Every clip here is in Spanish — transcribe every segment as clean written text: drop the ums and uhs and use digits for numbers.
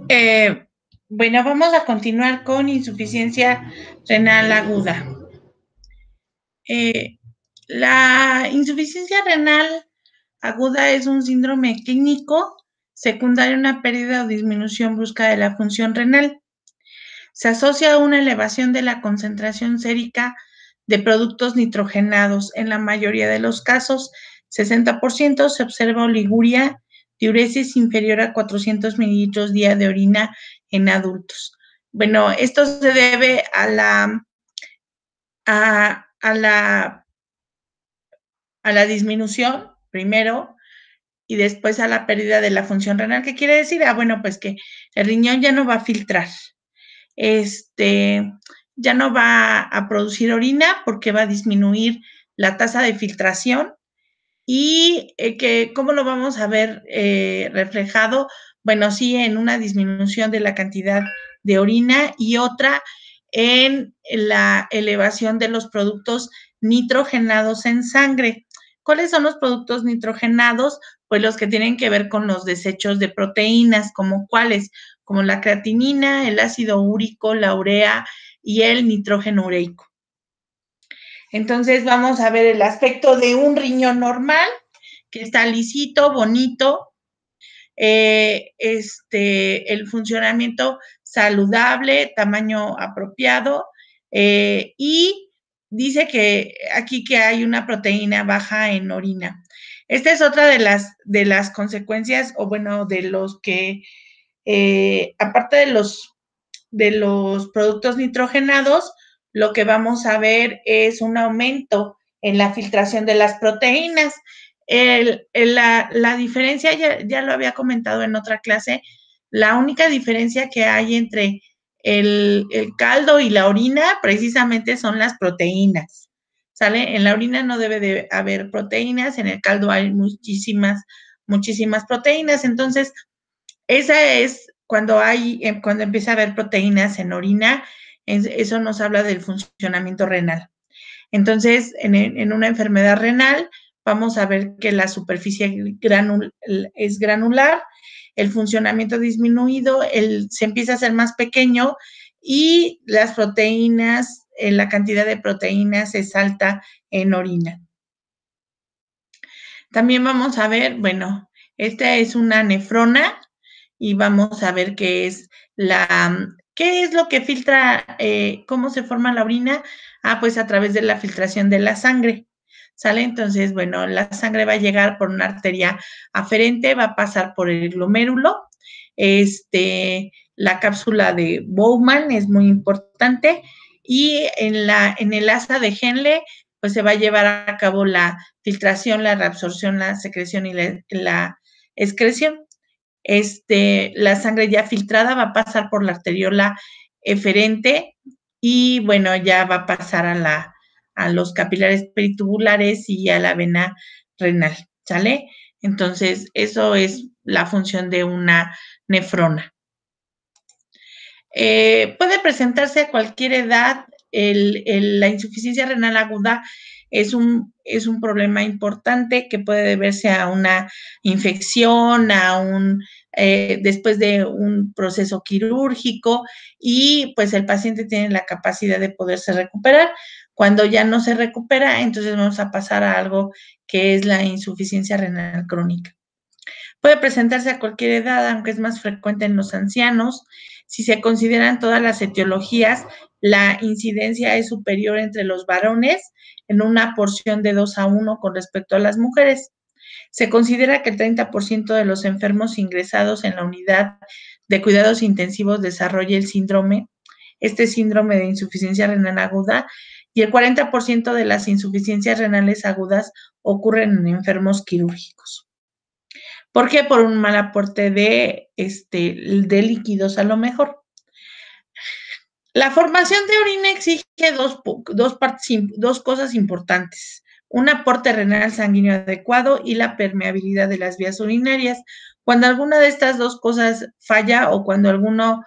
Eh, bueno, vamos a continuar con insuficiencia renal aguda. La insuficiencia renal aguda es un síndrome clínico secundario a una pérdida o disminución brusca de la función renal. Se asocia a una elevación de la concentración sérica de productos nitrogenados. En la mayoría de los casos, 60%, se observa oliguria, diuresis inferior a 400 mililitros día de orina en adultos. Bueno, esto se debe a la disminución, primero, y después a la pérdida de la función renal. ¿Qué quiere decir? Bueno, pues que el riñón ya no va a filtrar, ya no va a producir orina porque va a disminuir la tasa de filtración. Y ¿cómo lo vamos a ver reflejado? Bueno, sí, en una disminución de la cantidad de orina y otra en la elevación de los productos nitrogenados en sangre. ¿Cuáles son los productos nitrogenados? Pues los que tienen que ver con los desechos de proteínas, como cuáles, como la creatinina, el ácido úrico, la urea y el nitrógeno ureico. Entonces vamos a ver el aspecto de un riñón normal, que está lisito, bonito, el funcionamiento saludable, tamaño apropiado, y dice que aquí que hay una proteína baja en orina. Esta es otra de las consecuencias, o bueno, de los que, aparte de los productos nitrogenados, lo que vamos a ver es un aumento en la filtración de las proteínas. La diferencia, ya lo había comentado en otra clase, la única diferencia que hay entre el caldo y la orina precisamente son las proteínas, ¿sale? En la orina no debe de haber proteínas, en el caldo hay muchísimas proteínas, entonces esa es cuando empieza a haber proteínas en orina, eso nos habla del funcionamiento renal. Entonces, en una enfermedad renal, vamos a ver que la superficie es granular, el funcionamiento disminuido, se empieza a hacer más pequeño y las proteínas, la cantidad de proteínas es alta en orina. También vamos a ver, bueno, esta es una nefrona y vamos a ver qué es lo que filtra, cómo se forma la orina. Pues a través de la filtración de la sangre, ¿sale? Entonces, bueno, la sangre va a llegar por una arteria aferente, va a pasar por el glomérulo, la cápsula de Bowman es muy importante y en el asa de Henle, pues se va a llevar a cabo la filtración, la reabsorción, la secreción y la excreción. La sangre ya filtrada va a pasar por la arteriola eferente y bueno, ya va a pasar a los capilares peritubulares y a la vena renal, ¿sale? Entonces, eso es la función de una nefrona. Puede presentarse a cualquier edad. La insuficiencia renal aguda es un problema importante que puede deberse a una infección, después de un proceso quirúrgico y pues el paciente tiene la capacidad de poderse recuperar. Cuando ya no se recupera, entonces vamos a pasar a algo que es la insuficiencia renal crónica. Puede presentarse a cualquier edad, aunque es más frecuente en los ancianos. Si se consideran todas las etiologías, la incidencia es superior entre los varones en una porción de 2-1 con respecto a las mujeres. Se considera que el 30% de los enfermos ingresados en la unidad de cuidados intensivos desarrolla este síndrome de insuficiencia renal aguda, y el 40% de las insuficiencias renales agudas ocurren en enfermos quirúrgicos. ¿Por qué? Por un mal aporte de líquidos a lo mejor. La formación de orina exige dos cosas importantes: un aporte renal sanguíneo adecuado y la permeabilidad de las vías urinarias. Cuando alguna de estas dos cosas falla o cuando alguna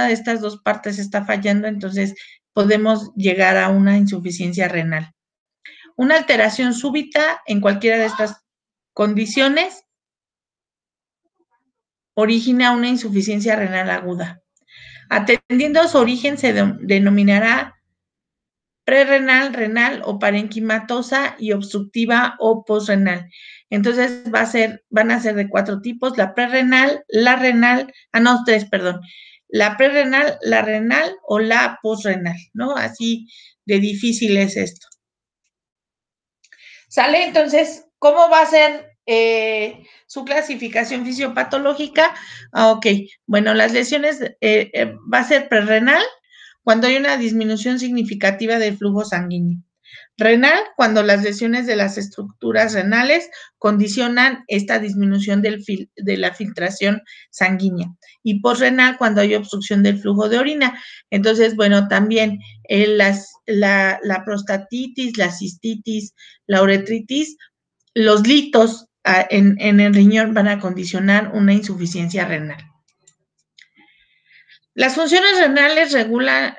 de estas dos partes está fallando, entonces podemos llegar a una insuficiencia renal. Una alteración súbita en cualquiera de estas condiciones origina una insuficiencia renal aguda. Atendiendo a su origen se denominará prerrenal, renal o parenquimatosa y obstructiva o posrenal. Entonces van a ser de 4 tipos: la prerrenal, la renal, no, 3, perdón. La prerrenal, la renal o la posrenal, ¿no? Así de difícil es esto. ¿Sale? Entonces, ¿cómo va a ser su clasificación fisiopatológica? Ok, bueno, las lesiones va a ser prerrenal cuando hay una disminución significativa del flujo sanguíneo. Renal, cuando las lesiones de las estructuras renales condicionan esta disminución de la filtración sanguínea. Y posrenal, cuando hay obstrucción del flujo de orina. Entonces, bueno, también la prostatitis, la cistitis, la uretritis, los litos en el riñón van a condicionar una insuficiencia renal. Las funciones renales regulan,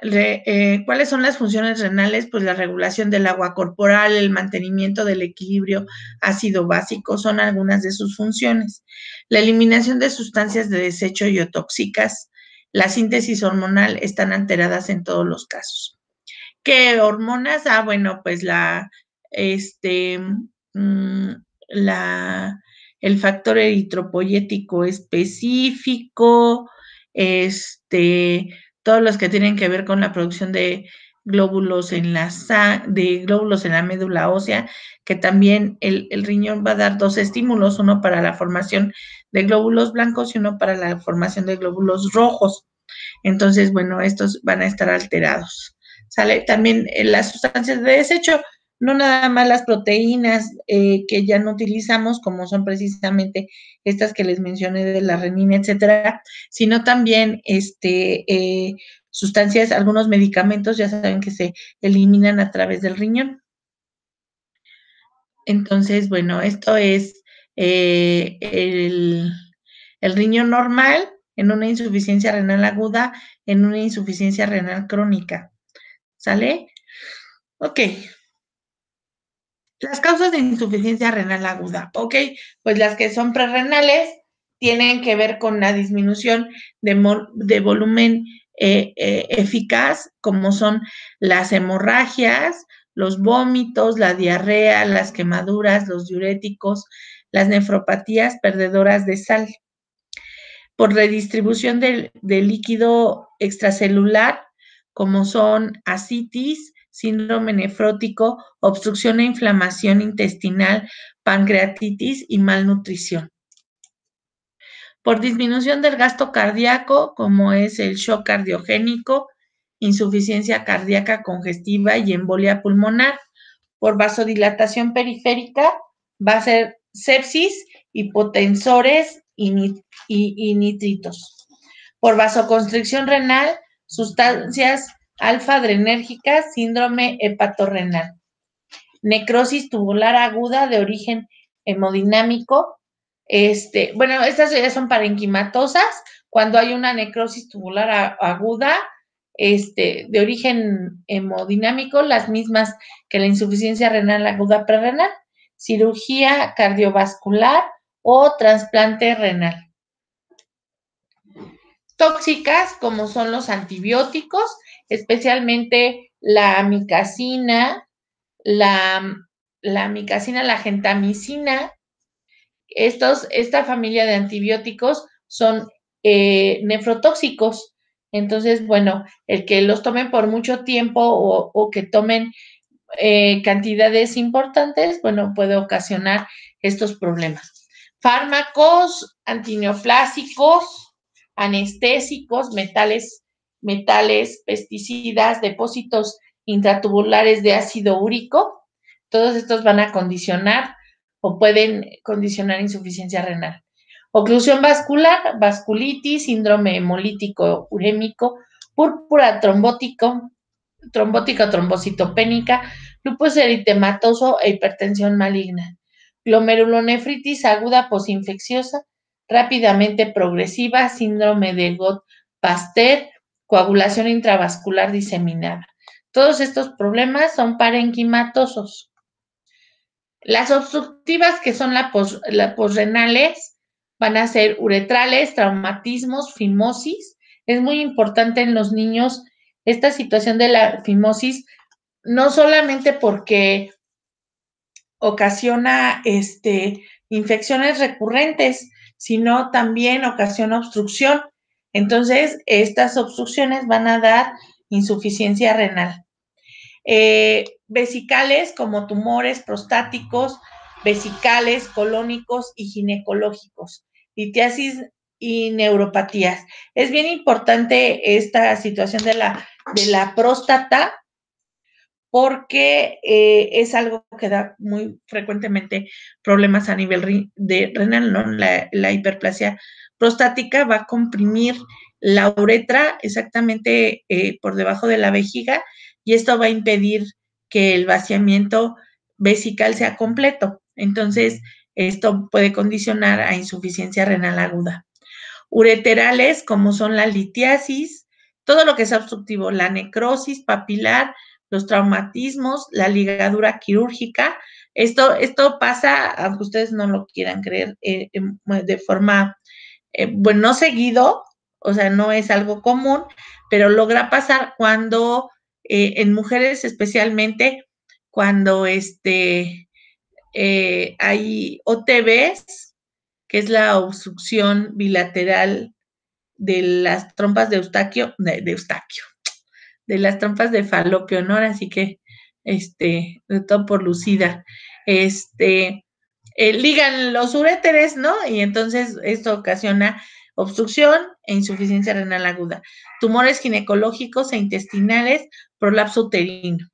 ¿cuáles son las funciones renales? Pues la regulación del agua corporal, el mantenimiento del equilibrio ácido básico son algunas de sus funciones. La eliminación de sustancias de desecho y o tóxicas, la síntesis hormonal están alteradas en todos los casos. ¿Qué hormonas? Bueno, pues el factor eritropoyético específico, todos los que tienen que ver con la producción de glóbulos en la médula ósea, que también el riñón va a dar 2 estímulos, uno para la formación de glóbulos blancos y uno para la formación de glóbulos rojos. Entonces, bueno, estos van a estar alterados. ¿Sale? También las sustancias de desecho, no nada más las proteínas que ya no utilizamos, como son precisamente estas que les mencioné de la renina, etcétera, sino también sustancias, algunos medicamentos, ya saben que se eliminan a través del riñón. Entonces, bueno, esto es el riñón normal en una insuficiencia renal aguda, en una insuficiencia renal crónica. ¿Sale? Ok. Las causas de insuficiencia renal aguda. Ok, pues las que son prerrenales tienen que ver con la disminución de volumen eficaz, como son las hemorragias, los vómitos, la diarrea, las quemaduras, los diuréticos, las nefropatías perdedoras de sal. Por redistribución del líquido extracelular, como son ascitis, síndrome nefrótico, obstrucción e inflamación intestinal, pancreatitis y malnutrición. Por disminución del gasto cardíaco, como es el shock cardiogénico, insuficiencia cardíaca congestiva y embolia pulmonar. Por vasodilatación periférica, va a ser sepsis, hipotensores y nitritos. Por vasoconstricción renal, sustancias alfa-adrenérgicas, síndrome hepatorrenal. Necrosis tubular aguda de origen hemodinámico. Bueno, estas ya son parenquimatosas, cuando hay una necrosis tubular aguda, de origen hemodinámico, las mismas que la insuficiencia renal aguda prerrenal, cirugía cardiovascular o trasplante renal. Tóxicas, como son los antibióticos, especialmente la amicacina, la gentamicina. Esta familia de antibióticos son nefrotóxicos. Entonces, bueno, el que los tomen por mucho tiempo o que tomen cantidades importantes, bueno, puede ocasionar estos problemas. Fármacos antineoplásicos, anestésicos, metales, pesticidas, depósitos intratubulares de ácido úrico, todos estos van a condicionar o pueden condicionar insuficiencia renal. Oclusión vascular, vasculitis, síndrome hemolítico urémico, púrpura trombótica, trombocitopénica, lupus eritematoso e hipertensión maligna. Glomerulonefritis aguda posinfecciosa, rápidamente progresiva, síndrome de Gott-Pasteur, coagulación intravascular diseminada. Todos estos problemas son parenquimatosos. Las obstructivas, que son las posrenales, van a ser uretrales, traumatismos, fimosis. Es muy importante en los niños esta situación de la fimosis, no solamente porque ocasiona infecciones recurrentes, sino también ocasiona obstrucción. Entonces, estas obstrucciones van a dar insuficiencia renal. Vesicales como tumores prostáticos, vesicales, colónicos y ginecológicos, litiasis y neuropatías. Es bien importante esta situación de la próstata porque es algo que da muy frecuentemente problemas a nivel renal, ¿no? La hiperplasia prostática va a comprimir la uretra exactamente por debajo de la vejiga y esto va a impedir que el vaciamiento vesical sea completo. Entonces, esto puede condicionar a insuficiencia renal aguda. Ureterales, como son la litiasis, todo lo que sea obstructivo, la necrosis papilar, los traumatismos, la ligadura quirúrgica. Esto pasa, aunque ustedes no lo quieran creer, de forma, bueno, no seguido, o sea, no es algo común, pero logra pasar cuando, en mujeres especialmente, cuando hay OTBs, que es la obstrucción bilateral de las trompas de Eustaquio, de las trompas de Falopio, ¿no? Así que, de todo por lucida, ligan los uréteres, ¿no? Y entonces esto ocasiona obstrucción e insuficiencia renal aguda, tumores ginecológicos e intestinales, prolapso uterino,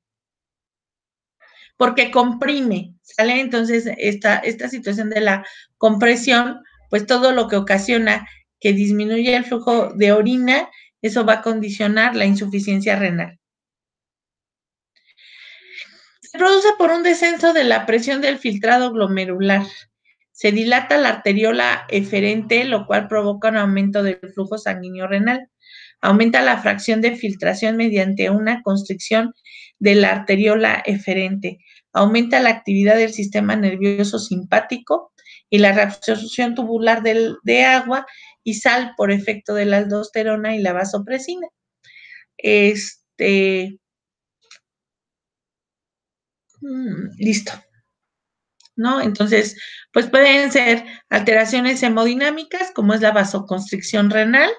porque comprime, ¿sale? Entonces, esta situación de la compresión, pues todo lo que ocasiona que disminuya el flujo de orina, eso va a condicionar la insuficiencia renal. Se produce por un descenso de la presión del filtrado glomerular. Se dilata la arteriola eferente, lo cual provoca un aumento del flujo sanguíneo renal. Aumenta la fracción de filtración mediante una constricción de la arteriola eferente. Aumenta la actividad del sistema nervioso simpático y la reabsorción tubular de agua y sal por efecto de la aldosterona y la vasopresina. Listo. ¿No? Entonces, pues pueden ser alteraciones hemodinámicas, como es la vasoconstricción renal,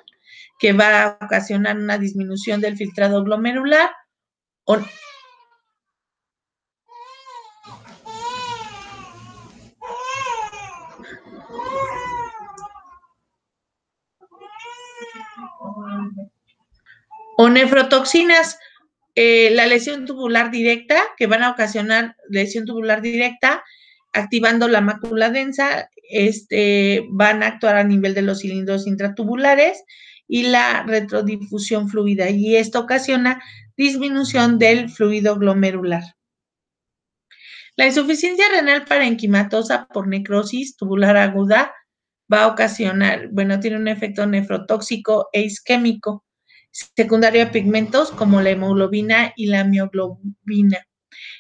que va a ocasionar una disminución del filtrado glomerular, o, o nefrotoxinas, la lesión tubular directa, que van a ocasionar lesión tubular directa, activando la mácula densa, van a actuar a nivel de los cilindros intratubulares y la retrodifusión fluida, y esto ocasiona disminución del fluido glomerular. La insuficiencia renal parenquimatosa por necrosis tubular aguda va a ocasionar, bueno, tiene un efecto nefrotóxico e isquémico, secundario a pigmentos como la hemoglobina y la mioglobina.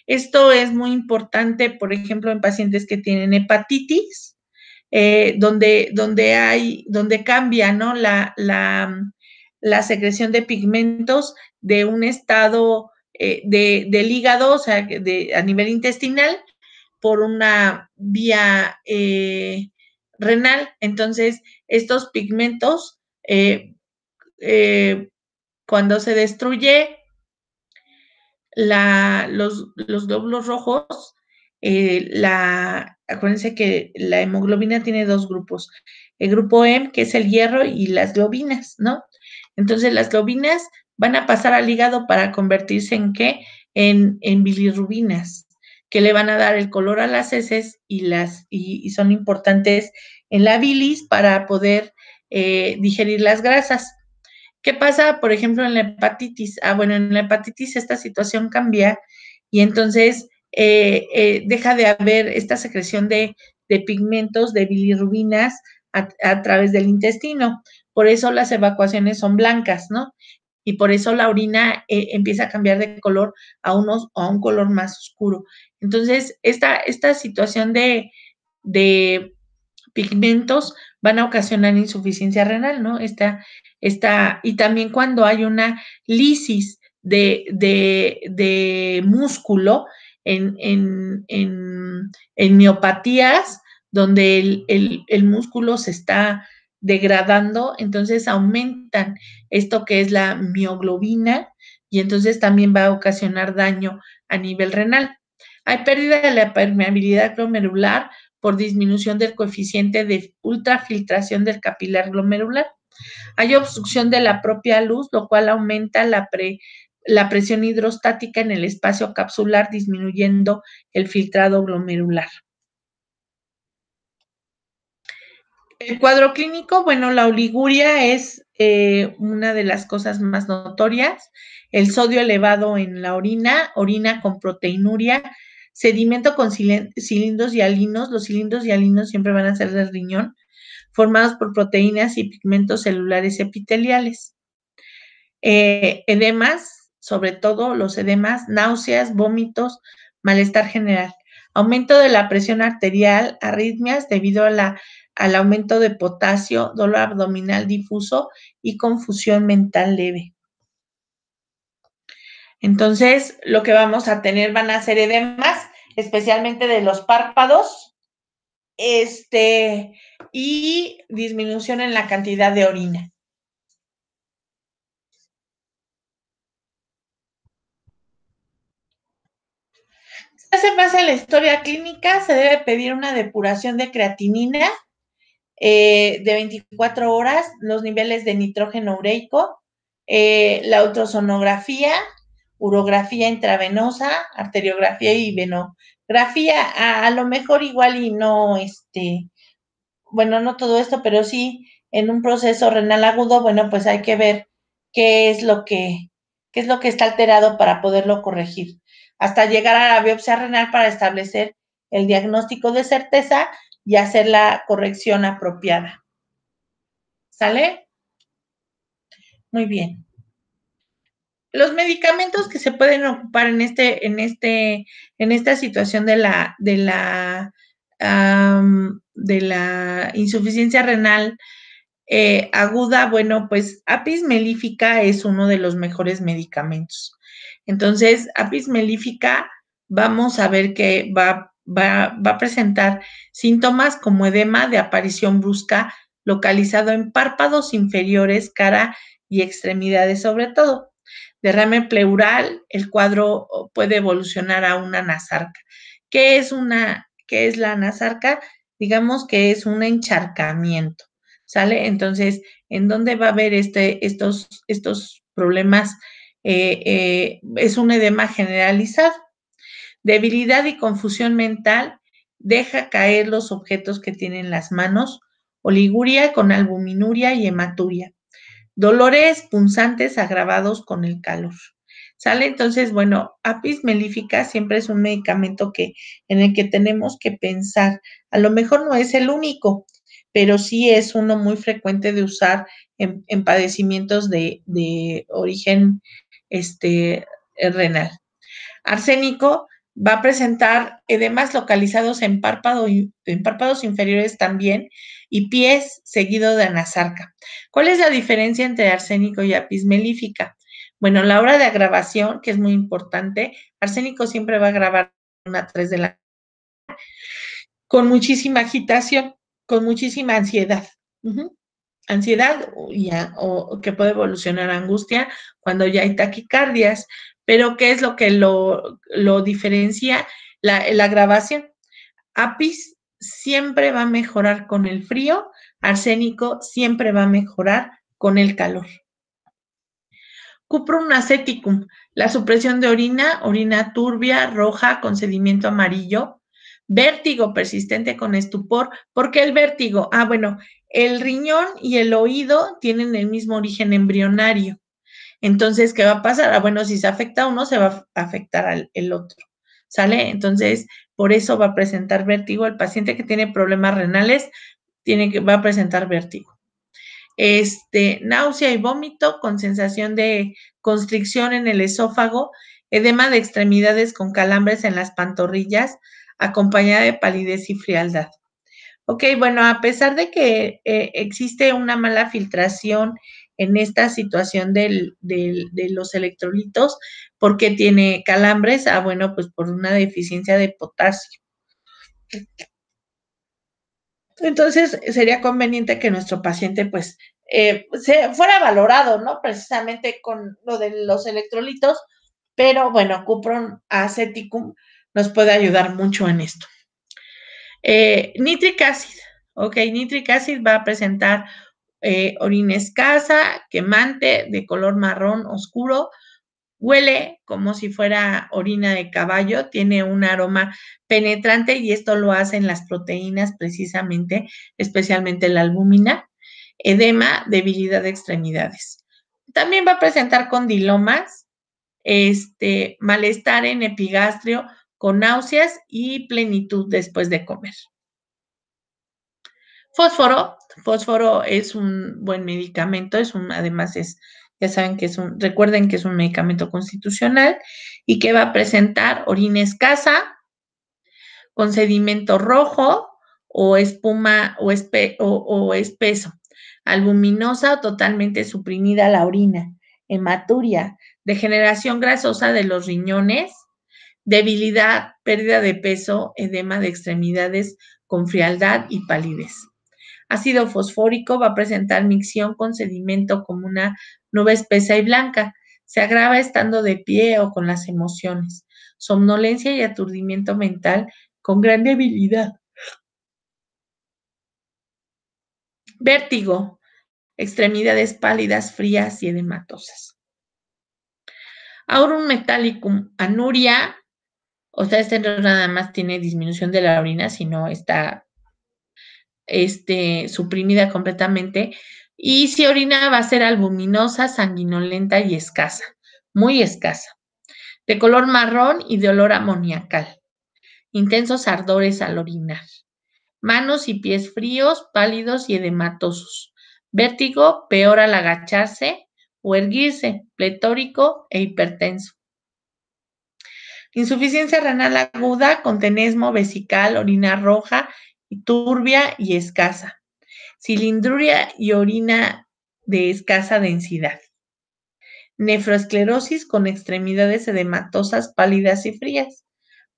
Esto es muy importante, por ejemplo, en pacientes que tienen hepatitis, donde cambia, ¿no? La secreción de pigmentos de un estado del hígado, o sea, a nivel intestinal, por una vía renal. Entonces, estos pigmentos, cuando se destruye los glóbulos rojos, acuérdense que la hemoglobina tiene dos grupos, el grupo M, que es el hierro, y las globinas, ¿no? Entonces, las globinas van a pasar al hígado para convertirse en ¿qué? En bilirrubinas, que le van a dar el color a las heces y son importantes en la bilis para poder digerir las grasas. ¿Qué pasa, por ejemplo, en la hepatitis? Bueno, en la hepatitis esta situación cambia y entonces deja de haber esta secreción de pigmentos, de bilirrubinas a través del intestino. Por eso las evacuaciones son blancas, ¿no? Y por eso la orina empieza a cambiar de color a un color más oscuro. Entonces, esta situación de pigmentos van a ocasionar insuficiencia renal, ¿no? Y también cuando hay una lisis de músculo en miopatías, donde el músculo se está degradando, entonces aumentan esto que es la mioglobina y entonces también va a ocasionar daño a nivel renal. Hay pérdida de la permeabilidad glomerular por disminución del coeficiente de ultrafiltración del capilar glomerular. Hay obstrucción de la propia luz, lo cual aumenta la presión hidrostática en el espacio capsular, disminuyendo el filtrado glomerular. El cuadro clínico, bueno, la oliguria es una de las cosas más notorias. El sodio elevado en la orina con proteinuria, sedimento con cilindros hialinos. Los cilindros hialinos siempre van a ser del riñón, formados por proteínas y pigmentos celulares epiteliales. Edemas, sobre todo los edemas, náuseas, vómitos, malestar general, aumento de la presión arterial, arritmias debido al aumento de potasio, dolor abdominal difuso y confusión mental leve. Entonces, lo que vamos a tener van a ser edemas, especialmente de los párpados, y disminución en la cantidad de orina. Se basa en la historia clínica, se debe pedir una depuración de creatinina de 24 horas, los niveles de nitrógeno ureico, la ultrasonografía, urografía intravenosa, arteriografía y venografía, a lo mejor igual y no, bueno, no todo esto, pero sí en un proceso renal agudo, bueno, pues hay que ver qué es lo que, qué es lo que está alterado para poderlo corregir, hasta llegar a la biopsia renal para establecer el diagnóstico de certeza y hacer la corrección apropiada. ¿Sale? Muy bien. Los medicamentos que se pueden ocupar en esta situación de la insuficiencia renal aguda, bueno, pues apis melífica es uno de los mejores medicamentos. Entonces, apis melífica, vamos a ver que va a presentar síntomas como edema de aparición brusca localizado en párpados inferiores, cara y extremidades sobre todo. Derrame pleural, el cuadro puede evolucionar a una anasarca. ¿Qué es la anasarca? Digamos que es un encharcamiento, ¿sale? Entonces, ¿en dónde va a haber estos problemas? Es un edema generalizado. Debilidad y confusión mental, deja caer los objetos que tienen las manos, oliguria con albuminuria y hematuria. Dolores punzantes agravados con el calor. ¿Sale? Entonces, bueno, apis melífica siempre es un medicamento en el que tenemos que pensar. A lo mejor no es el único, pero sí es uno muy frecuente de usar en padecimientos de origen renal. Arsénico va a presentar edemas localizados en párpados inferiores también y pies seguido de anasarca. ¿Cuál es la diferencia entre arsénico y apis melífica? Bueno, la hora de agravación, que es muy importante, arsénico siempre va a agravar a 3 de la con muchísima agitación, con muchísima ansiedad. Ansiedad o que puede evolucionar a angustia cuando ya hay taquicardias. Pero ¿qué es lo que lo diferencia? La agravación. Apis siempre va a mejorar con el frío, arsénico siempre va a mejorar con el calor. Cuprum aceticum, la supresión de orina turbia, roja, con sedimento amarillo, vértigo persistente con estupor. ¿Por qué el vértigo? Bueno, el riñón y el oído tienen el mismo origen embrionario. Entonces, ¿qué va a pasar? Bueno, si se afecta a uno, se va a afectar al otro. ¿Sale? Entonces, por eso va a presentar vértigo. El paciente que tiene problemas renales va a presentar vértigo. Náusea y vómito con sensación de constricción en el esófago, edema de extremidades con calambres en las pantorrillas, acompañada de palidez y frialdad. Ok, bueno, a pesar de que existe una mala filtración en esta situación de los electrolitos, ¿por qué tiene calambres? Ah, bueno, pues por una deficiencia de potasio. Entonces, sería conveniente que nuestro paciente, pues, se fuera valorado, ¿no? Precisamente con lo de los electrolitos, pero bueno, Cupron Aceticum nos puede ayudar mucho en esto. Nitric acid, ok, nitric acid va a presentar orina escasa, quemante, de color marrón oscuro, huele como si fuera orina de caballo, tiene un aroma penetrante y esto lo hacen las proteínas precisamente, especialmente la albúmina, edema, debilidad de extremidades. También va a presentar condilomas, malestar en epigastrio, con náuseas y plenitud después de comer. Fósforo, fósforo es un buen medicamento, además ya saben que recuerden que es un medicamento constitucional y que va a presentar orina escasa, con sedimento rojo o espuma o espeso, albuminosa o totalmente suprimida la orina, hematuria, degeneración grasosa de los riñones, debilidad, pérdida de peso, edema de extremidades con frialdad y palidez. Ácido fosfórico va a presentar micción con sedimento como una nube espesa y blanca. Se agrava estando de pie o con las emociones. Somnolencia y aturdimiento mental con gran debilidad. Vértigo, extremidades pálidas, frías y edematosas. Aurum metallicum, anuria, o sea, este no nada más tiene disminución de la orina, sino está suprimida completamente. Y si orina va a ser albuminosa, sanguinolenta y escasa, muy escasa, de color marrón y de olor amoniacal, intensos ardores al orinar, manos y pies fríos, pálidos y edematosos, vértigo, peor al agacharse o erguirse, pletórico e hipertenso. Insuficiencia renal aguda con tenesmo vesical, orina roja, turbia y escasa. Cilindruria y orina de escasa densidad. Nefroesclerosis con extremidades edematosas, pálidas y frías.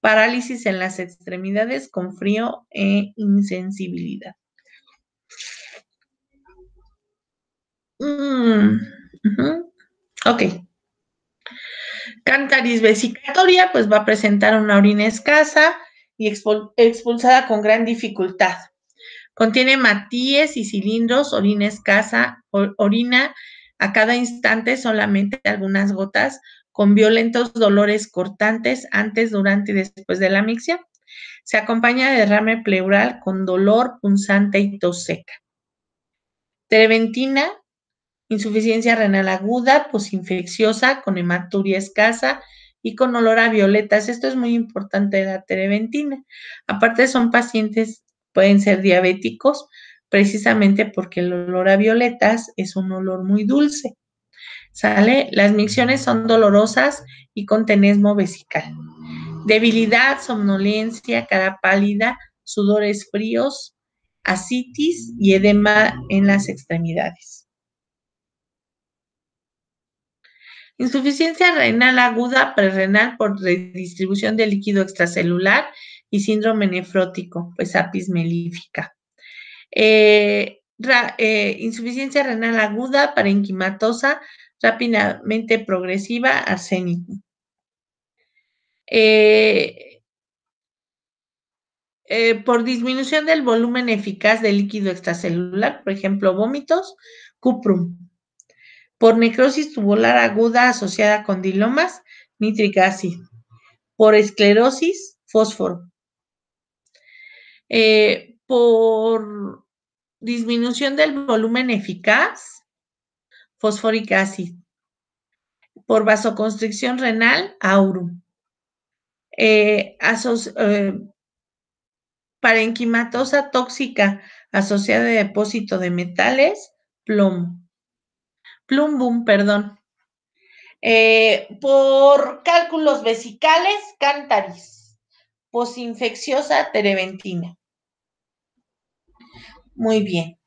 Parálisis en las extremidades con frío e insensibilidad. Ok. Cántaris vesicatoria, pues va a presentar una orina escasa y expulsada con gran dificultad. Contiene matíes y cilindros, orina escasa, orina a cada instante solamente algunas gotas, con violentos dolores cortantes antes, durante y después de la micción. Se acompaña de derrame pleural con dolor punzante y tos seca. Terebentina, insuficiencia renal aguda, posinfecciosa, con hematuria escasa y con olor a violetas. Esto es muy importante de la terebentina. Aparte son pacientes, pueden ser diabéticos, precisamente porque el olor a violetas es un olor muy dulce. ¿Sale? Las micciones son dolorosas y con tenesmo vesical. Debilidad, somnolencia, cara pálida, sudores fríos, ascitis y edema en las extremidades. Insuficiencia renal aguda prerrenal por redistribución de líquido extracelular y síndrome nefrótico, pues apis melífica. Insuficiencia renal aguda parenquimatosa rápidamente progresiva, arsénico. Por disminución del volumen eficaz del líquido extracelular, por ejemplo, vómitos, cuprum. Por necrosis tubular aguda asociada con dilomas, nitric acid. Por esclerosis, fósforo. Por disminución del volumen eficaz, fosforic acid. Por vasoconstricción renal, aurum. Parenquimatosa tóxica asociada a depósito de metales, plomo. Plumbum, perdón. Por cálculos vesicales, cántaris. Posinfecciosa, terebentina. Muy bien.